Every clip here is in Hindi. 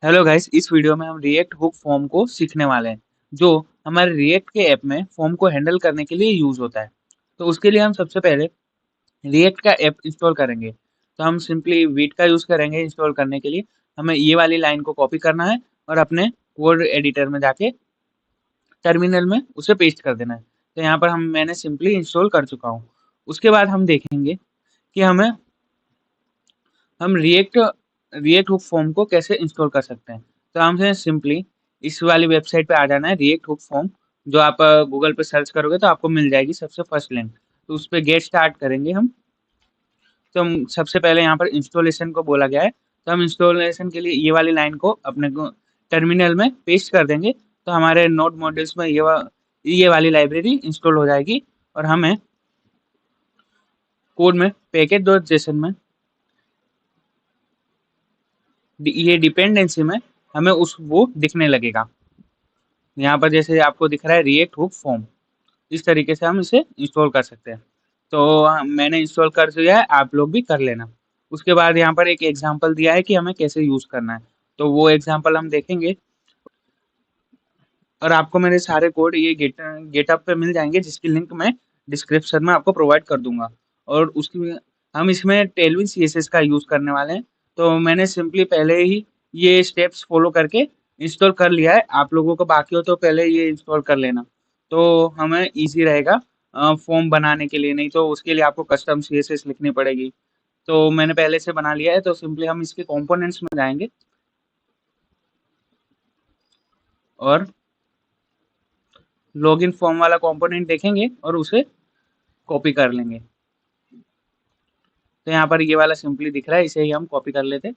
हेलो गाइस, इस वीडियो में हम रिएक्ट हुक फॉर्म को सीखने वाले हैं, जो हमारे रिएक्ट के ऐप में फॉर्म को हैंडल करने के लिए यूज़ होता है। तो उसके लिए हम सबसे पहले रिएक्ट का ऐप इंस्टॉल करेंगे। तो हम सिंपली वीट का यूज़ करेंगे इंस्टॉल करने के लिए। हमें ये वाली लाइन को कॉपी करना है और अपने कोड एडिटर में जाके टर्मिनल में उसे पेस्ट कर देना है। तो यहाँ पर मैंने सिंपली इंस्टॉल कर चुका हूँ। उसके बाद हम देखेंगे कि हम रिएक्ट हुक फॉर्म को कैसे इंस्टॉल कर सकते हैं। तो हमें सिंपली इस वाली वेबसाइट पे आ जाना है, रिएक्ट हुक फॉर्म, जो आप गूगल पे सर्च करोगे तो आपको मिल जाएगी सबसे फर्स्ट लिंक। तो उस पे गेट स्टार्ट करेंगे हम। तो हम सबसे पहले यहाँ पर इंस्टॉलेशन को बोला गया है, तो हम इंस्टॉलेशन के लिए ये वाली लाइन को अपने को टर्मिनल में पेस्ट कर देंगे। तो हमारे नोड मॉड्यूल्स में ये वाली लाइब्रेरी इंस्टॉल हो जाएगी और हमें कोड में पैकेज डॉट जेसन में ये डिपेंडेंसी में हमें वो दिखने लगेगा। यहाँ पर जैसे आपको दिख रहा है रिएक्ट हुक फॉर्म, इस तरीके से हम इसे इंस्टॉल कर सकते हैं। तो मैंने इंस्टॉल कर दिया है, आप लोग भी कर लेना। उसके बाद यहाँ पर एक एग्जांपल दिया है कि हमें कैसे यूज़ करना है, तो वो एग्जांपल हम देखेंगे। और आपको मेरे सारे कोड ये गेटअप पे मिल जाएंगे, जिसकी लिंक मैं डिस्क्रिप्शन में आपको प्रोवाइड कर दूंगा। और उसकी हम इसमें टेलविन सीएसएस का यूज़ करने वाले हैं। तो मैंने सिंपली पहले ही ये स्टेप्स फॉलो करके इंस्टॉल कर लिया है। आप लोगों को बाकी हो तो पहले ये इंस्टॉल कर लेना, तो हमें इजी रहेगा फॉर्म बनाने के लिए। नहीं तो उसके लिए आपको कस्टम सीएसएस लिखनी पड़ेगी। तो मैंने पहले से बना लिया है, तो सिंपली हम इसके कंपोनेंट्स में जाएंगे और लॉगिन फॉर्म वाला कंपोनेंट देखेंगे और उसे कॉपी कर लेंगे। तो यहाँ पर ये वाला सिंपली दिख रहा है, इसे ही हम कॉपी कर लेते।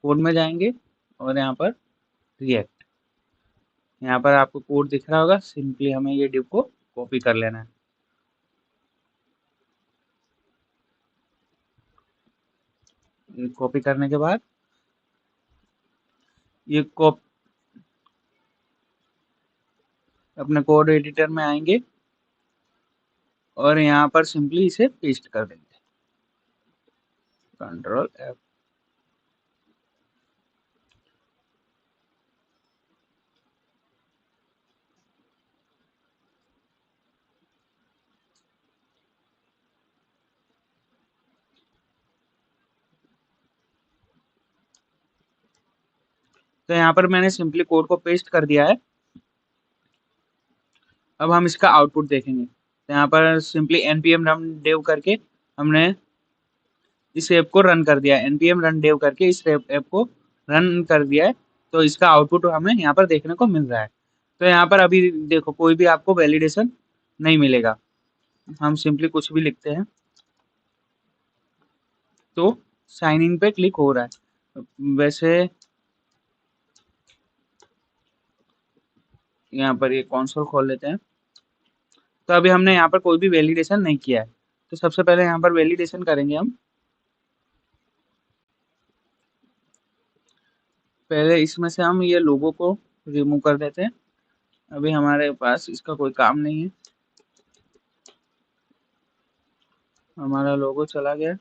कोड में जाएंगे और यहाँ पर रिएक्ट, यहाँ पर आपको कोड दिख रहा होगा, सिंपली हमें ये डिव को कॉपी कर लेना है। कॉपी करने के बाद ये कॉप अपने कोड एडिटर में आएंगे और यहाँ पर सिंपली इसे पेस्ट कर देंगे, कंट्रोल F। तो यहाँ पर मैंने सिंपली कोड को पेस्ट कर दिया है। अब हम इसका आउटपुट देखेंगे। तो यहाँ पर सिंपली npm run dev करके हमने इस ऐप को रन कर दिया है। npm run dev करके इस ऐप को रन कर दिया है। तो इसका आउटपुट हमें यहाँ पर देखने को मिल रहा है। तो यहाँ पर अभी देखो, कोई भी आपको वैलिडेशन नहीं मिलेगा। हम सिंपली कुछ भी लिखते हैं तो साइन इन पे क्लिक हो रहा है। वैसे यहाँ पर ये कंसोल खोल लेते हैं। तो अभी हमने यहाँ पर कोई भी वैलिडेशन नहीं किया है। तो सबसे पहले यहाँ पर वैलिडेशन करेंगे हम। पहले इसमें से हम ये लोगो को रिमूव कर देते हैं। अभी हमारे पास इसका कोई काम नहीं है, हमारा लोगो चला गया।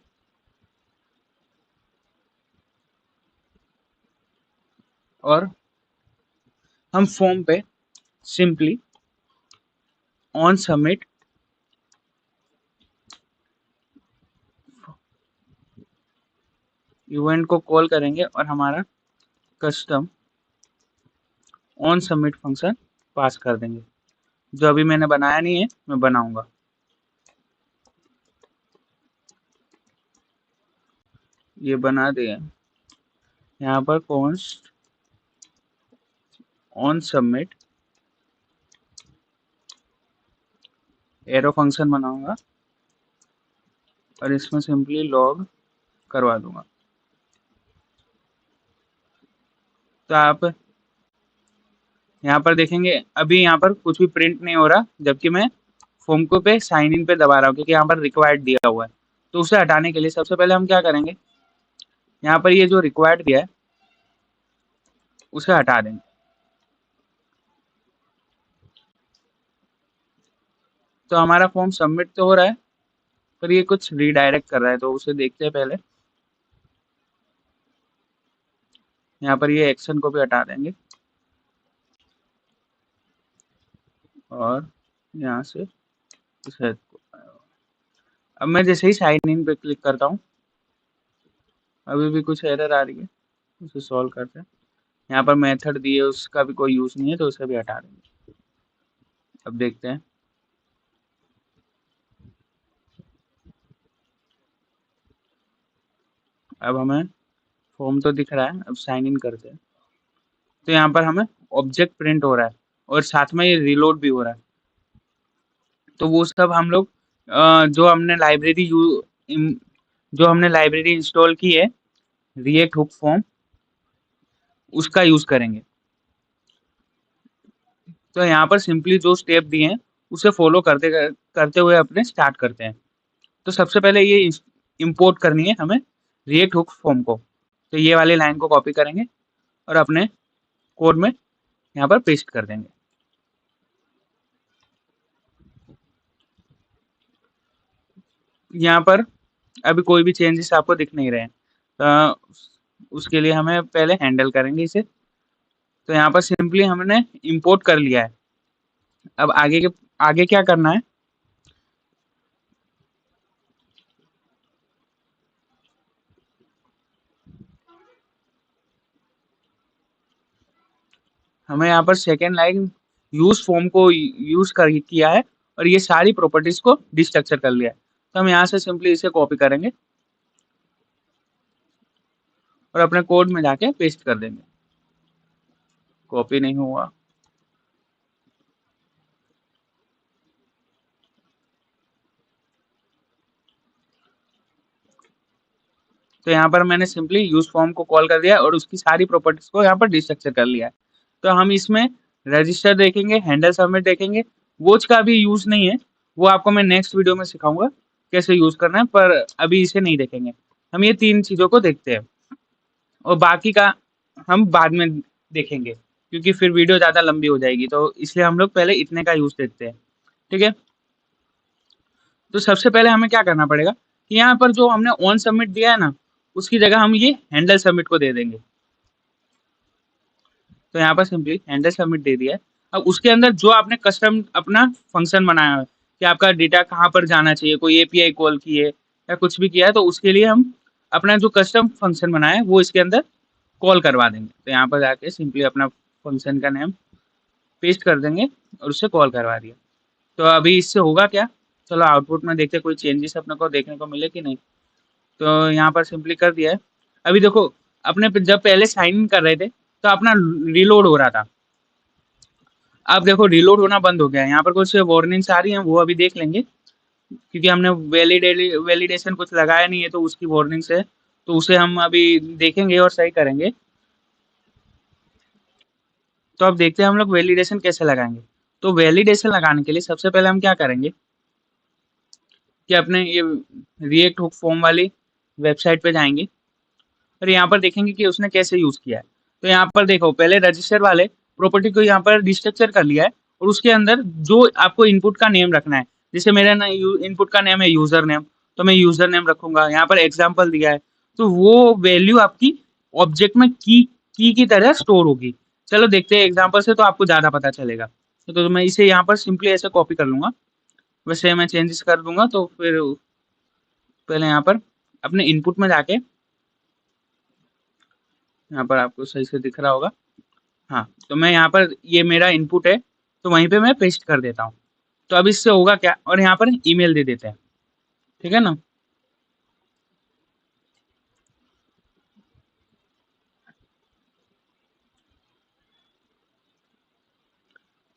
और हम फॉर्म पे सिंपली ऑन सबमिट इवेंट को कॉल करेंगे और हमारा कस्टम ऑन सबमिट फंक्शन पास कर देंगे, जो अभी मैंने बनाया नहीं है, मैं बनाऊंगा। ये बना दिया। यहाँ पर const on submit arrow function बनाऊंगा और इसमें सिंपली लॉग करवा दूंगा। तो आप यहाँ पर देखेंगे अभी यहाँ पर कुछ भी प्रिंट नहीं हो रहा, जबकि मैं फॉर्म को पे साइन इन पे दबा रहा हूँ, क्योंकि यहाँ पर रिक्वायर्ड दिया हुआ है। तो उसे हटाने के लिए सबसे पहले हम क्या करेंगे, यहाँ पर ये जो रिक्वायर्ड दिया है उसे हटा देंगे। तो हमारा फॉर्म सबमिट तो हो रहा है, पर ये कुछ रीडायरेक्ट कर रहा है, तो उसे देखते हैं पहले। यहाँ पर ये एक्शन को भी हटा देंगे और यहाँ से इस head को। अब मैं जैसे ही साइन इन पे क्लिक करता हूँ, अभी भी कुछ एरर आ रही है, उसे सॉल्व करते हैं। यहाँ पर मेथड दिए उसका भी कोई यूज नहीं है, तो उसे भी हटा देंगे। अब देखते हैं। अब हमें फॉर्म तो दिख रहा है, अब साइन इन करते हैं। तो यहाँ पर हमें ऑब्जेक्ट प्रिंट हो रहा है और साथ में ये रिलोड भी हो रहा है। तो वो सब हम लोग जो हमने लाइब्रेरी इंस्टॉल की है रिएक्ट हुक फॉर्म, उसका यूज करेंगे। तो यहाँ पर सिंपली जो स्टेप दिए हैं उसे फॉलो करते करते हुए अपने स्टार्ट करते हैं। तो सबसे पहले ये इंपोर्ट करनी है हमें रिएक्ट हुक फॉर्म को। तो ये वाली लाइन को कॉपी करेंगे और अपने कोड में यहाँ पर पेस्ट कर देंगे। यहाँ पर अभी कोई भी चेंजेस आपको दिख नहीं रहे हैं, उसके लिए हमें पहले हैंडल करेंगे इसे। तो यहाँ पर सिंपली हमने इंपोर्ट कर लिया है। अब आगे क्या करना है, हमें यहाँ पर सेकेंड लाइन यूज फॉर्म को यूज कर किया है और ये सारी प्रॉपर्टीज को डिस्ट्रक्चर कर लिया है। तो हम यहाँ से सिंपली इसे कॉपी करेंगे और अपने कोड में जाके पेस्ट कर देंगे। कॉपी नहीं हुआ, तो यहाँ पर मैंने सिंपली यूज फॉर्म को कॉल कर दिया और उसकी सारी प्रॉपर्टीज को यहाँ पर डिस्ट्रक्चर कर लिया है। तो हम इसमें रजिस्टर देखेंगे, हैंडल सबमिट देखेंगे। वॉच का भी यूज नहीं है, वो आपको मैं नेक्स्ट वीडियो में सिखाऊंगा कैसे यूज करना है, पर अभी इसे नहीं देखेंगे। हम ये 3 चीजों को देखते हैं और बाकी का हम बाद में देखेंगे, क्योंकि फिर वीडियो ज़्यादा लंबी हो जाएगी। तो इसलिए हम लोग पहले इतने का यूज़ देखते हैं, ठीक है। तो सबसे पहले हमें क्या करना पड़ेगा कि यहाँ पर जो हमने ऑन सबमिट दिया है ना, उसकी जगह हम ये हैंडल सबमिट को दे देंगे। तो यहाँ पर सिंपली हैंडल सबमिट दे दिया है। अब उसके अंदर जो आपने कस्टम अपना फंक्शन बनाया है कि आपका डेटा कहाँ पर जाना चाहिए, कोई एपीआई कॉल की है या कुछ भी किया है, तो उसके लिए हम अपना जो कस्टम फंक्शन बनाया है वो इसके अंदर कॉल करवा देंगे। तो यहाँ पर जाके सिंपली अपना फंक्शन का नेम पेस्ट कर देंगे और उससे कॉल करवा दिया। तो अभी इससे होगा क्या, चलो आउटपुट में देखते कोई चेंजेस अपने को देखने को मिले कि नहीं। तो यहाँ पर सिंपली कर दिया है। अभी देखो, अपने जब पहले साइन इन कर रहे थे तो अपना रिलोड हो रहा था, अब देखो रिलोड होना बंद हो गया है। यहाँ पर कुछ वार्निंग्स आ रही हैं, वो अभी देख लेंगे, क्योंकि हमने वैलिडेशन कुछ लगाया नहीं है तो उसकी वार्निंग्स है, तो उसे हम अभी देखेंगे और सही करेंगे। तो अब देखते हैं हम लोग वैलिडेशन कैसे लगाएंगे। तो वैलिडेशन लगाने के लिए सबसे पहले हम क्या करेंगे कि अपने ये रिएक्ट हुक फॉर्म वाली वेबसाइट पे जाएंगे और यहाँ पर देखेंगे कि उसने कैसे यूज़ किया है। तो यहाँ पर देखो, पहले रजिस्टर वाले प्रॉपर्टी को यहाँ पर डिस्ट्रक्चर कर लिया है और उसके अंदर जो आपको इनपुट का नेम रखना है, जैसे मेरा ना इनपुट का नेम है यूजर नेम, तो मैं यूजर नेम रखूंगा। यहाँ पर एग्जाम्पल दिया है, तो वो वैल्यू आपकी ऑब्जेक्ट में की की तरह स्टोर होगी। चलो देखते हैं एग्जाम्पल से, तो आपको ज़्यादा पता चलेगा। तो मैं इसे यहाँ पर सिंपली ऐसे कॉपी कर लूंगा, वैसे मैं चेंजेस कर दूंगा। तो फिर पहले यहाँ पर अपने इनपुट में जाके, यहाँ पर आपको सही से दिख रहा होगा, हाँ, तो मैं यहाँ पर ये मेरा इनपुट है, तो वहीं पे मैं पेस्ट कर देता हूँ। तो अब इससे होगा क्या, और यहाँ पर ईमेल दे देते हैं, ठीक है ना।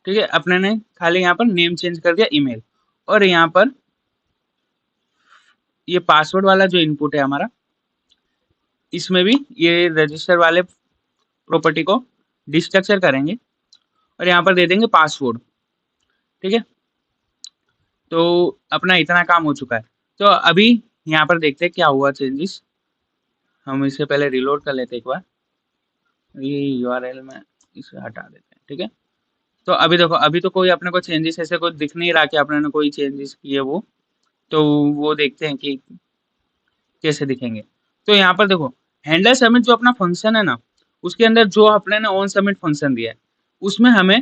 ठीक है, अपने ने खाली यहाँ पर नेम चेंज कर दिया ईमेल, और यहाँ पर ये पासवर्ड वाला जो इनपुट है हमारा, इसमें भी ये रजिस्टर वाले प्रॉपर्टी को डिस्ट्रक्चर करेंगे और यहाँ पर दे देंगे पासवर्ड, ठीक है। तो अपना इतना काम हो चुका है। तो अभी यहाँ पर देखते हैं क्या हुआ चेंजेस। हम इसे पहले रिलोड कर लेते हैं एक बार, ये यूआरएल में इसे हटा देते हैं, ठीक है। तो अभी देखो, अभी तो कोई अपने को चेंजेस ऐसे कुछ दिख नहीं रहा कि अपने ने कोई चेंजेस किए वो, तो वो देखते हैं कि कैसे दिखेंगे। तो यहाँ पर देखो, हैंडल सबमिट जो अपना फंक्शन है ना, उसके अंदर जो अपने ने ऑन सबमिट फंक्शन दिया है, उसमें हमें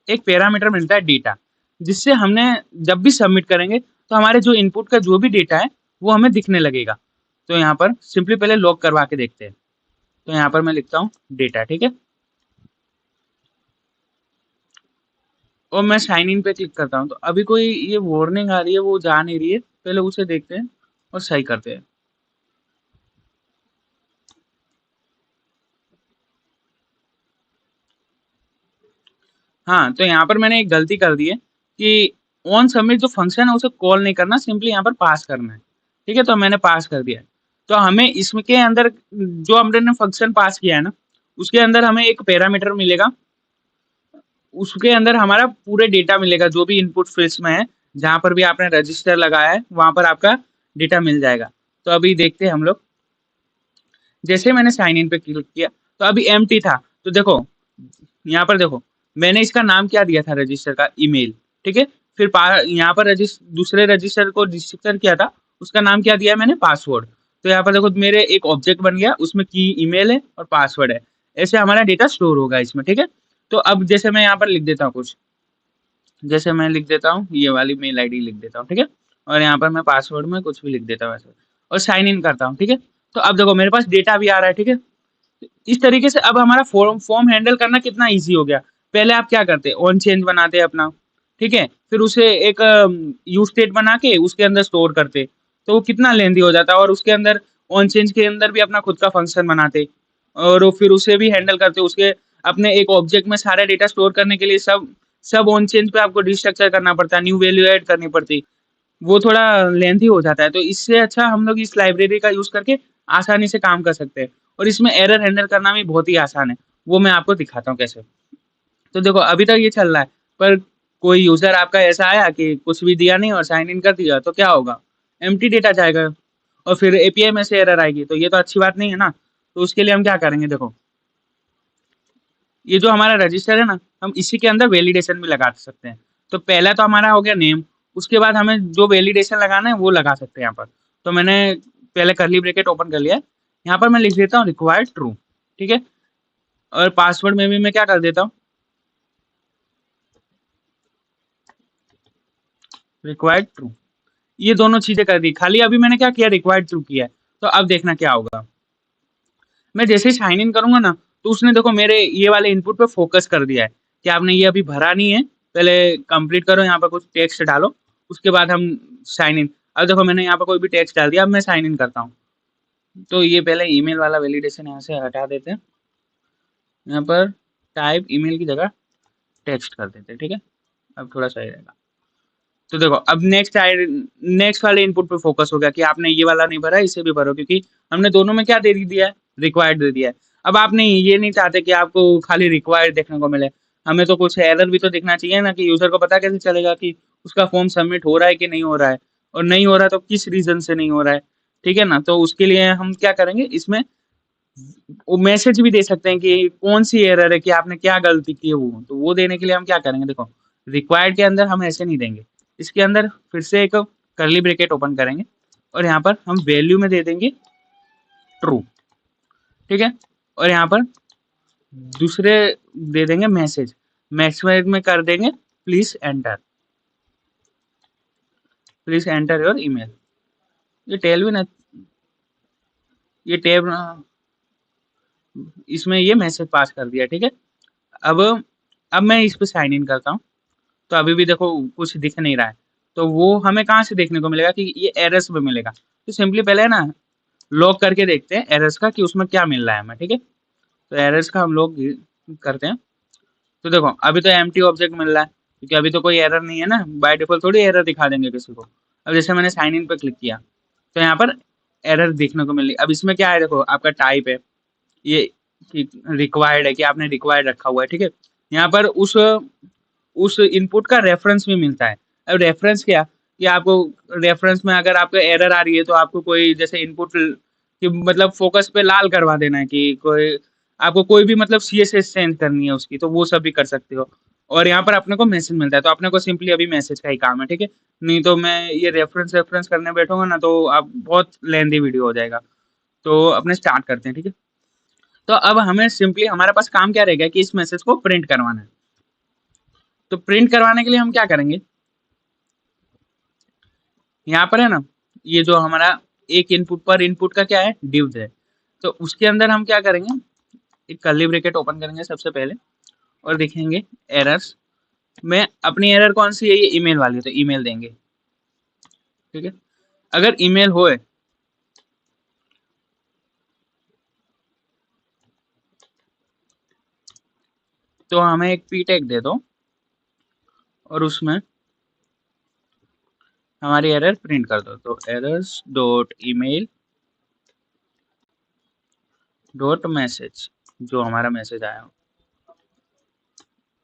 एक पैरामीटर मिलता है डेटा, जिससे हमने जब भी सबमिट करेंगे तो हमारे जो इनपुट का जो भी डेटा है वो हमें दिखने लगेगा। तो यहाँ पर सिंपली पहले लॉग करवा के देखते हैं। तो यहाँ पर मैं लिखता हूँ डेटा, ठीक है, और मैं साइन इन पे क्लिक करता हूँ। तो अभी कोई ये वार्निंग आ रही है, वो जा नहीं रही है, पहले उसे देखते हैं और सही करते हैं। हाँ, तो यहाँ पर मैंने एक गलती कर दी है कि ऑन सबमिट जो फंक्शन है उसे कॉल नहीं करना, सिंपली यहाँ पर पास करना है। ठीक है, तो मैंने पास कर दिया है। तो हमें इसके अंदर जो हमने फंक्शन पास किया है ना, उसके अंदर हमें एक पैरामीटर मिलेगा, उसके अंदर हमारा पूरे डेटा मिलेगा जो भी इनपुट फील्ड्स में है, जहाँ पर भी आपने रजिस्टर लगाया है वहाँ पर आपका डेटा मिल जाएगा। तो अभी देखते हैं हम लोग। जैसे मैंने साइन इन पे क्लिक किया तो अभी एम्प्टी था। तो देखो यहाँ पर देखो, मैंने इसका नाम क्या दिया था रजिस्टर का, ईमेल, ठीक है। फिर यहाँ पर दूसरे रजिस्टर को रजिस्टर किया था, उसका नाम क्या दिया है मैंने, पासवर्ड। तो यहाँ पर देखो मेरे एक ऑब्जेक्ट बन गया, उसमें की ईमेल है और पासवर्ड है। ऐसे हमारा डेटा स्टोर होगा इसमें, ठीक है। तो अब जैसे मैं यहाँ पर लिख देता हूँ कुछ, जैसे मैं लिख देता हूँ ये वाली मेल आईडी लिख देता हूँ, ठीक है। और यहाँ पर मैं पासवर्ड में कुछ भी लिख देता हूँ ऐसे, और साइन इन करता हूँ, ठीक है। तो अब देखो मेरे पास डेटा भी आ रहा है, ठीक है। इस तरीके से अब हमारा फॉर्म फॉर्म हैंडल करना कितना ईजी हो गया। पहले आप क्या करते, ऑन चेंज बनाते अपना, ठीक है, फिर उसे एक यू स्टेट बना के उसके अंदर स्टोर करते, तो वो कितना लेंदी हो जाता, और उसके अंदर ऑन चेंज के अंदर भी अपना खुद का फंक्शन बनाते, और वो फिर उसे भी हैंडल करते, उसके अपने एक ऑब्जेक्ट में सारा डेटा स्टोर करने के लिए सब सब ऑन चेंज पे आपको डिस्ट्रक्चर करना पड़ता है, न्यू वैल्यू ऐड करनी पड़ती, वो थोड़ा लेंथी हो जाता है। तो इससे अच्छा हम लोग इस लाइब्रेरी का यूज करके आसानी से काम कर सकते हैं, और इसमें एरर हैंडल करना भी बहुत ही आसान है। वो मैं आपको दिखाता हूँ कैसे। तो देखो अभी तक ये चल रहा है, पर कोई यूजर आपका ऐसा आया कि कुछ भी दिया नहीं और साइन इन कर दिया, तो क्या होगा, एम्प्टी डेटा जाएगा, और फिर एपीआई में से एरर आएगी, तो ये तो अच्छी बात नहीं है ना। तो उसके लिए हम क्या करेंगे, देखो ये जो हमारा रजिस्टर है ना, हम इसी के अंदर वैलिडेशन भी लगा सकते हैं। तो पहला तो हमारा हो गया नेम, उसके बाद हमें जो वैलिडेशन लगाना है वो लगा सकते हैं यहाँ पर। तो मैंने पहले करली ब्रैकेट ओपन कर लिया है, यहाँ पर मैं लिख देता हूँ रिक्वायर्ड ट्रू, ठीक है। और पासवर्ड में भी मैं क्या कर देता हूँ, रिक्वायर्ड ट्रू। ये दोनों चीजें कर दी, खाली अभी मैंने क्या किया, रिक्वायर्ड ट्रू किया है। तो अब देखना क्या होगा, मैं जैसे ही साइन इन करूंगा ना, तो उसने देखो मेरे ये वाले इनपुट पे फोकस कर दिया है कि आपने ये अभी भरा नहीं है, पहले कंप्लीट करो, यहाँ पर कुछ टेक्स्ट डालो, उसके बाद हम साइन इन। अब देखो मैंने यहाँ पर कोई भी टेक्स्ट डाल दिया, अब मैं साइन इन करता हूँ। तो ये पहले ईमेल वाला वैलिडेशन यहाँ से हटा देते हैं, यहाँ पर टाइप ईमेल की जगह टेक्स्ट कर देते हैं, ठीक है। अब थोड़ा सही रहेगा। तो देखो अब नेक्स्ट वाले इनपुट पे फोकस हो गया कि आपने ये वाला नहीं भरा, इसे भी भरो, क्योंकि हमने दोनों में क्या दे दिया है, रिक्वायर्ड दे दिया है। अब आपने ये नहीं चाहते कि आपको खाली रिक्वायर्ड देखने को मिले, हमें तो कुछ एरर भी तो दिखना चाहिए ना, कि यूजर को पता कैसे चलेगा कि उसका फॉर्म सबमिट हो रहा है कि नहीं हो रहा है, और नहीं हो रहा तो किस रीजन से नहीं हो रहा है, ठीक है ना। तो उसके लिए हम क्या करेंगे, इसमें वो मैसेज भी दे सकते हैं कि कौन सी एरर है, कि आपने क्या गलती की है, वो तो वो देने के लिए हम क्या करेंगे, देखो रिक्वायर्ड के अंदर हम ऐसे नहीं देंगे, इसके अंदर फिर से एक करली ब्रैकेट ओपन करेंगे, और यहाँ पर हम वैल्यू में दे देंगे ट्रू, ठीक है। और यहाँ पर दूसरे दे देंगे मैसेज, मैसेज में कर देंगे प्लीज एंटर योर ईमेल। ये टेल भी ना, ये टेब इसमें ये मैसेज पास कर दिया, ठीक है। अब अब मैं इस पे साइन इन करता हूँ, तो अभी भी देखो कुछ दिख नहीं रहा है। तो वो हमें कहाँ से देखने को मिलेगा, कि ये एरर्स में मिलेगा। तो सिंपली पहले ना लॉग करके देखते हैं एरर्स का, कि उसमें क्या मिल रहा है हमें, ठीक है। तो एरर्स का हम लोग करते हैं। तो देखो अभी तो एम्प्टी ऑब्जेक्ट मिल रहा है, क्योंकि अभी तो कोई एरर नहीं है ना, बाय डिफॉल्ट थोड़ी एरर दिखा देंगे किसी को। अब जैसे मैंने साइन इन पे क्लिक किया, तो यहाँ पर एरर देखने को मिल रही। अब इसमें क्या है, देखो आपका टाइप है ये, रिक्वायर्ड है कि आपने रिक्वायर्ड रखा हुआ है, ठीक है। यहाँ पर उस इनपुट का रेफरेंस भी मिलता है। अब रेफरेंस क्या, कि आपको रेफरेंस में अगर आपको एरर आ रही है, तो आपको कोई जैसे इनपुट कि मतलब फोकस पे लाल करवा देना है, कि कोई आपको कोई भी मतलब सीएसएस चेंज करनी है उसकी, तो वो सब भी कर सकते हो। और यहाँ पर अपने को मैसेज मिलता है, तो अपने को सिंपली अभी मैसेज का ही काम है, ठीक है। नहीं तो मैं ये रेफरेंस रेफरेंस करने बैठूंगा ना, तो आप बहुत लेंदी वीडियो हो जाएगा। तो अपने स्टार्ट करते हैं, ठीक है। तो अब हमें सिंपली हमारे पास काम क्या रहेगा कि इस मैसेज को प्रिंट करवाना है। तो प्रिंट करवाने के लिए हम क्या करेंगे, यहाँ पर है ना, ये जो हमारा एक इनपुट पर इनपुट का क्या है, डिव्स है। तो उसके अंदर हम क्या करेंगे, एक कर्ली ब्रैकेट ओपन करेंगे सबसे पहले और देखेंगे एरर्स में अपनी एरर कौन सी है, ये ईमेल वाली है, तो ईमेल देंगे। ठीक है, अगर ईमेल होए तो हमें एक पी टैग दे दो और उसमें हमारी एरर प्रिंट कर दो। तो errors dot email dot message, जो हमारा मैसेज आया हो।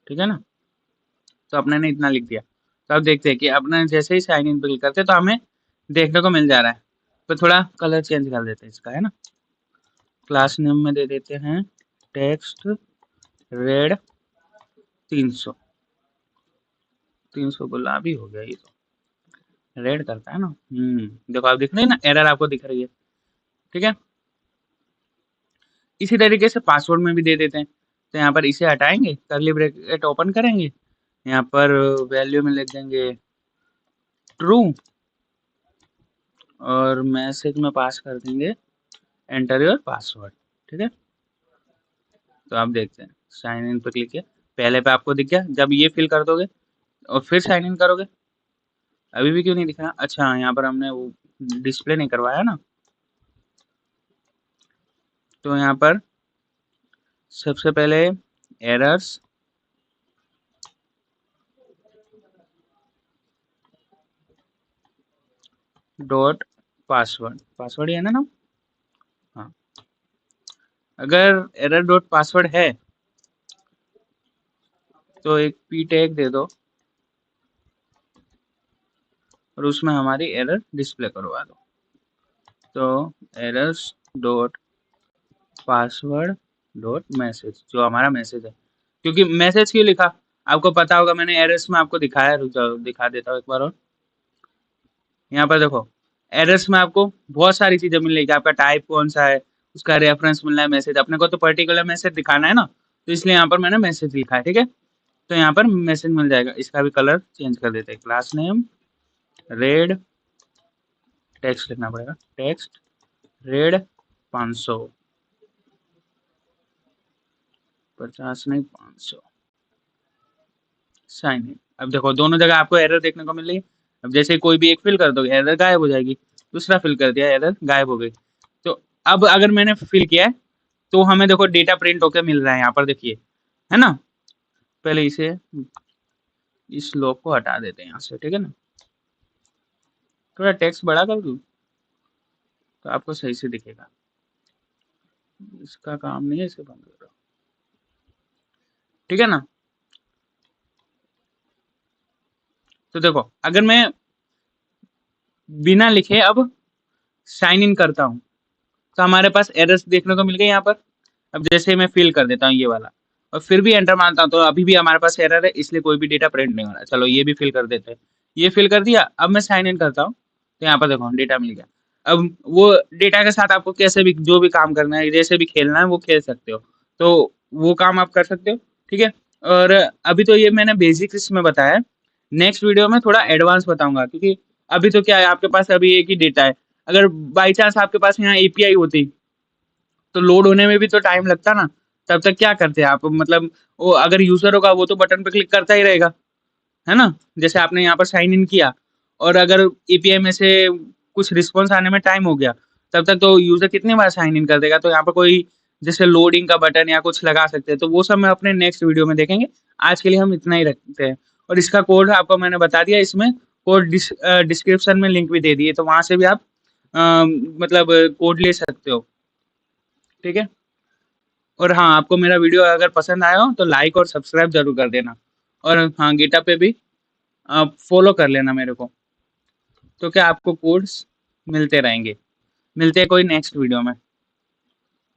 ठीक है ना, तो अपने ने इतना लिख दिया। तो अब देखते हैं कि अपने जैसे ही साइन इन पे क्लिक करते हैं तो हमें देखने को मिल जा रहा है। तो थोड़ा कलर चेंज कर देते हैं इसका, है ना। क्लास नेम में दे देते हैं टेक्स्ट रेड 300 गुलाबी हो गया, ये तो रेड करता है ना। देखो आप दिख रहे हैं ना, एरर आपको दिख रही है। ठीक है, इसी तरीके से पासवर्ड में भी दे देते हैं। तो यहाँ पर इसे हटाएंगे, कर्ली ब्रैकेट ओपन करेंगे, यहाँ पर वैल्यू में लिख देंगे ट्रू और मैसेज में पास कर देंगे एंटर योर पासवर्ड। ठीक है, तो आप देखते हैं साइन इन पे क्लिक किया, पहले पे आपको दिख गया, जब ये फिल कर दोगे और फिर साइन इन करोगे, अभी भी क्यों नहीं दिख रहा। अच्छा, यहाँ पर हमने वो डिस्प्ले नहीं करवाया ना। तो यहाँ पर सबसे पहले एरर्स डॉट पासवर्ड, पासवर्ड ही है ना। हाँ, अगर एरर डॉट पासवर्ड है तो एक पी टैग दे दो और उसमें हमारी एरर डिस्प्ले करवा दो। तो errors dot password dot message, जो हमारा मैसेज है, क्योंकि मैसेज क्यों लिखा आपको पता होगा, मैंने एरर्स में आपको दिखाया, रुक जाओ दिखा देता हूँ एक बार और। यहाँ पर देखो एरर्स में आपको बहुत सारी चीजें मिल रही है, आपका टाइप कौन सा है, उसका रेफरेंस मिल रहा है, मैसेज अपने को तो पर्टिकुलर मैसेज दिखाना है ना, तो इसलिए यहाँ पर मैंने मैसेज लिखा है। ठीक है, तो यहाँ पर मैसेज मिल जाएगा, इसका भी कलर चेंज कर देते हैं, क्लास नेम रेड, टेक्स्ट लिखना पड़ेगा, टेक्स्ट रेड 500, 50 नहीं 500, साइन इन। अब देखो दोनों जगह आपको एरर देखने को मिल रही है। अब जैसे कोई भी एक फिल कर दोगे एरर गायब हो जाएगी, दूसरा फिल कर दिया एरर गायब हो गई। तो अब अगर मैंने फिल किया है तो हमें देखो डेटा प्रिंट होकर मिल रहा है, यहाँ पर देखिए, है ना। पहले इसे इस लॉक को हटा देते हैं यहाँ से। ठीक है ना, थोड़ा टेक्स्ट बड़ा कर दूँ तो आपको सही से दिखेगा। इसका काम नहीं है, इसे बंद करो। ठीक है ना, तो देखो अगर मैं बिना लिखे अब साइन इन करता हूँ तो हमारे पास एरर्स देखने को मिल गए यहाँ पर। अब जैसे मैं फिल कर देता हूँ ये वाला और फिर भी एंटर मारता हूँ तो अभी भी हमारे पास एरर है, इसलिए कोई भी डेटा प्रिंट नहीं हो रहा। चलो ये भी फिल कर देते हैं, ये फिल कर दिया। अब मैं साइन इन करता हूँ तो यहाँ पर देखो डेटा मिल गया। अब वो डेटा के साथ आपको कैसे भी जो भी काम करना है, जैसे भी खेलना है वो खेल सकते हो, तो वो काम आप कर सकते हो। ठीक है, और अभी तो ये मैंने बेसिक्स इसमें बताया है, नेक्स्ट वीडियो में थोड़ा एडवांस बताऊंगा, क्योंकि अभी तो क्या है आपके पास अभी एक ही डेटा है। अगर बाई चांस आपके पास यहाँ एपीआई होती तो लोड होने में भी तो टाइम लगता ना, तब तक क्या करते आप, मतलब वो अगर यूजर होगा वो तो बटन पे क्लिक करता ही रहेगा, है ना। जैसे आपने यहाँ पर साइन इन किया और अगर एपीआई में से कुछ रिस्पॉन्स आने में टाइम हो गया, तब तक तो यूजर कितनी बार साइन इन कर देगा। तो यहाँ पर कोई जैसे लोडिंग का बटन या कुछ लगा सकते हैं, तो वो सब मैं अपने नेक्स्ट वीडियो में देखेंगे। आज के लिए हम इतना ही रखते हैं। और इसका कोड आपको मैंने बता दिया, इसमें कोड डिस्क्रिप्शन में लिंक भी दे दिए, तो वहां से भी आप मतलब कोड ले सकते हो। ठीक है, और हाँ, आपको मेरा वीडियो अगर पसंद आया हो तो लाइक और सब्सक्राइब जरूर कर देना। और हाँ, गिटहब पे भी फॉलो कर लेना मेरे को, तो क्या आपको कोड्स मिलते रहेंगे। मिलते हैं कोई नेक्स्ट वीडियो में।